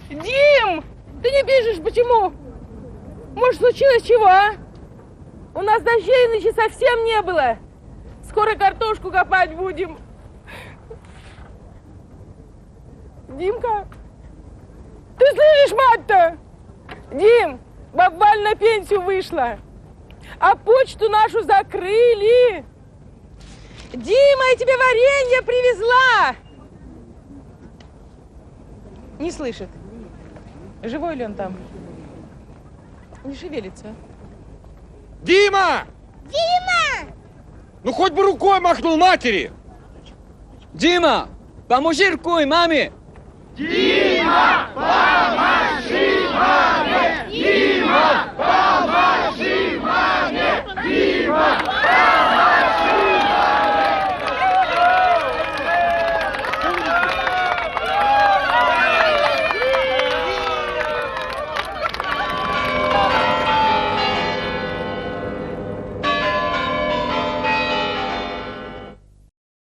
Дим, ты не пишешь, почему? Может, случилось чего, а? У нас дождей нынче совсем не было. Скоро картошку копать будем. Димка, ты слышишь, мать-то? Дим, бабаль на пенсию вышла, а почту нашу закрыли. Дима, я тебе варенье привезла. Не слышит. Живой ли он там? Не шевелится. Дима! Дима! Ну хоть бы рукой махнул матери! Дима, поможи рукой маме! Дима, поможи маме! Дима!